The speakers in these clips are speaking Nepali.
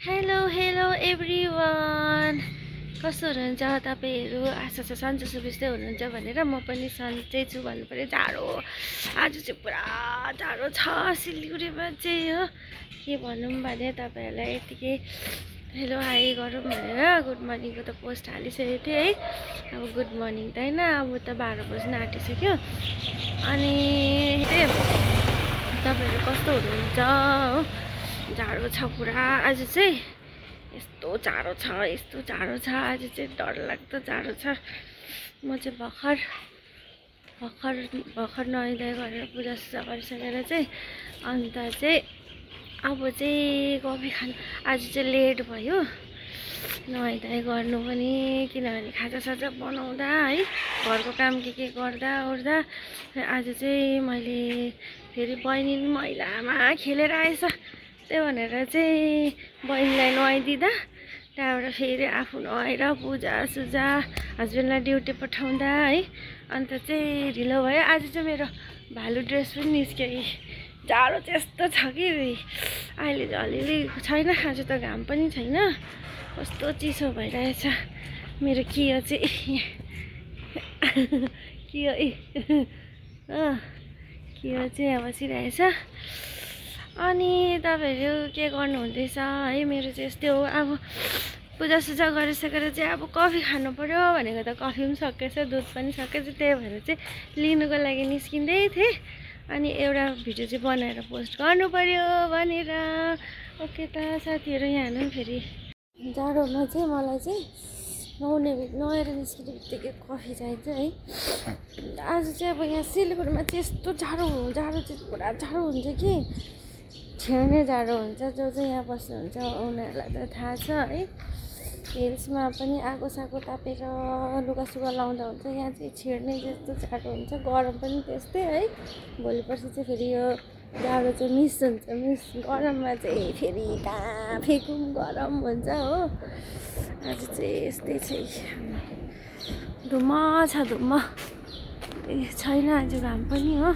हेलो एभ्रिवान, कस्तो हुनुहुन्छ तपाईहरु? आशा छ सन्चै सुबिस्तै हुनुहुन्छ भनेर म पनि सन्चै छु भन्नु पर्यो। जाडो आज चाहिँ पुरा जाडो छ सिलगढीमा चाहिँ हो। के भनौँ भने तपाईहरुलाई यतिकै हेलो हाई गरौँ भनेर गुड मर्निङको त पोस्ट हालिसकेको थिएँ है। अब गुड मर्निङ त हैन, अब त 12 बज्न आँटिसक्यो। अनि तपाईहरु कस्तो हुनुहुन्छ हो? जाडो छ पुरा आज चाहिँ, यस्तो जाडो छ आज चाहिँ डरलाग्दो जाडो छ। म चाहिँ भर्खर नुहाइधुवाइ गरेर पूजासुजा गरिसकेर चाहिँ अन्त चाहिँ अब चाहिँ कफी खानु। आज चाहिँ लेट भयो नुहाइधुवाइ गर्नु पनि, किनभने खाजासाजा बनाउँदा है, घरको काम के गर्दा ओर्दा आज चाहिँ मैले फेरि बहिनी मैलामा खेलेर आएछ। त्यही भनेर चाहिँ बहिनीलाई नुहाइदिँदा त्यहाँबाट फेरि आफू नुहाएर पूजासुजा हस्बेन्डलाई ड्युटी पठाउँदा है, अन्त चाहिँ ढिलो भयो। आज चाहिँ मेरो भालु ड्रेस पनि निस्क्यो। जाडो त्यस्तो छ कि अहिले चाहिँ अलिअलि छैन, आज त घाम पनि छैन, कस्तो चिसो भइरहेछ मेरो कियो चाहिँ कियो चाहिँ अब बसिरहेछ। अनि तपाईहरु के गर्नु हुँदैछ है? मेरो चाहिँ यस्तै हो। अब पूजासुजा गरिसकेर चाहिँ अब कफी खानु पर्यो भनेको त कफी पनि सकेछ, दुध पनि सकेछ, त्यही भएर चाहिँ लिनुको लागि निस्किँदै थिएँ। अनि एउटा भिडियो चाहिँ बनाएर पोस्ट गर्नु पर्यो भनेर। ओके त साथीहरु, यहाँ हेर्नु फेरि जाडोमा चाहिँ मलाई चाहिँ नुहाएर निस्किने बित्तिकै कफी चाहिन्छ है। आज चाहिँ अब यहाँ सिलगढीमा चाहिँ यस्तो जाडो चाहिँ पुरा जाडो हुन्छ कि छेड्ने जाडो हुन्छ। जो चाहिँ यहाँ बस्नुहुन्छ उनीहरूलाई त थाहा छ है। हिल्समा पनि आगोसागो तापेर लुगासुगा लाउँदा हुन्छ, यहाँ चाहिँ छेड्ने जस्तो जाडो हुन्छ। गरम पनि त्यस्तै है। भोलि पर्सि चाहिँ फेरि यो जाडो चाहिँ मिस हुन्छ। गरममा चाहिँ फेरि कहाँ फेकुम गरम हुन्छ हो। आज चाहिँ यस्तै छ, धुम्म छ धुम्म, छैन आज घाम पनि हो।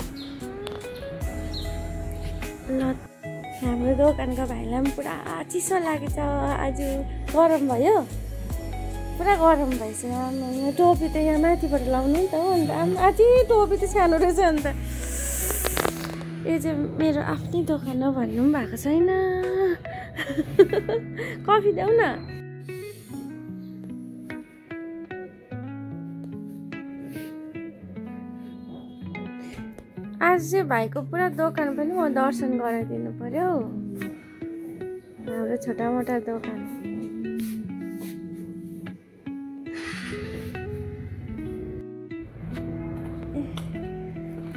ल हाम्रो दोकानको भाइलाई पनि पुरा चिसो लागेछ आज, गरम भयो, पुरा गरम भएछ। टोपी त यहाँ माथिबाट लाउनु नि त हो, अन्त अझै टोपी त सानो रहेछ। अन्त यो चाहिँ मेरो आफ्नै दोकान हो भन्नु पनि भएको छैन। कफी देऊ न। आज चाहिँ भाइको पुरा दोकान पनि म दर्शन गराइदिनु पर्यो। हाम्रो छोटा मोटा दोकान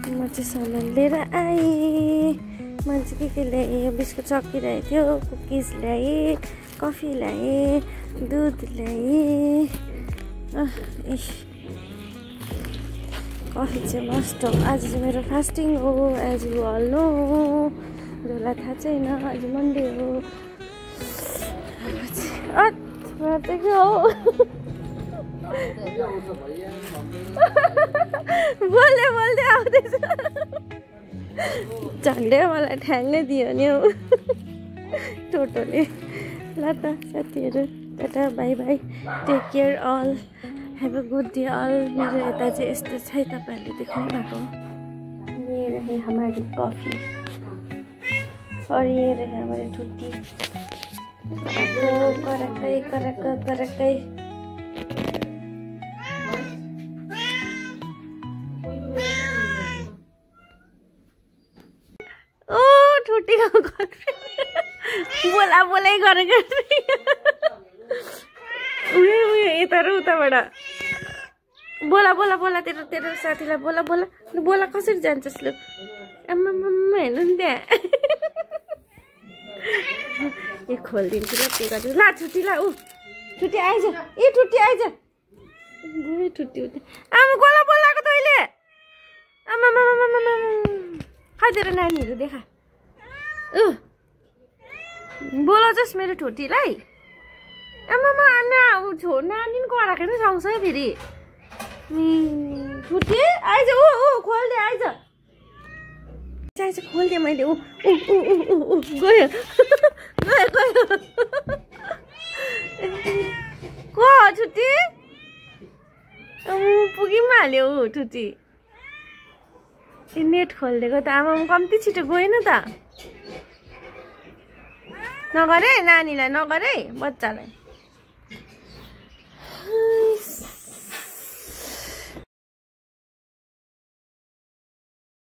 म चाहिँ सामान लिएर आएँ। मैले चाहिँ के ल्याएँ? बिस्कुट सकिरहेको थियो, कुकिज ल्याएँ, कफी ल्याएँ, दुध ल्याएँ। कफी चाहिँ मस्ट हो। आज चाहिँ मेरो फास्टिङ हो, एज यु अल नो। जसलाई थाहा छैन आज मन्डे हो। के हो बोल्दै आउँदैछ। झन्डै मलाई ठ्याङ्गै दियो नि हौ टोटोले। ल त साथीहरु, tata bye bye, take care all, have a good day all. मेरो यता चाहिँ यस्तो छ, तपाईँहरूले देख्नु भएको। ये रहे हमारी कॉफी और ये रहे हमारी ठुट्टी। करकै ओ ठुट्टीको बोलाइ गरेको उयो यता र उताबाट। बोला तेरो साथीलाई बोला कसरी जान्छस्? लु आम्मा हेर्नु नि त्यहाँ। ए खोलिदिन्छु ल पुरा। ल छुट्टी ल, ऊ छुट्टी आइज, ए ठुट्टी आइज, गयो ठुट्टी उता। आमा गोला बोलाएको तैँले? आमा खै तेरो नानीहरू देखा, बोलाउँछस् मेरो ठुट्टीलाई? आमा नानी नि कराएको नि सँगसँगै फेरि। ठुट्टी आइज, खोल्दे आइज, खोल्दे मैले। गयो पुगी पनि हाल्यो ठुटी नेट खोलिदिएको त आमा कम्ती छिटो गएन त नगरे नानीलाई नगरे बच्चालाई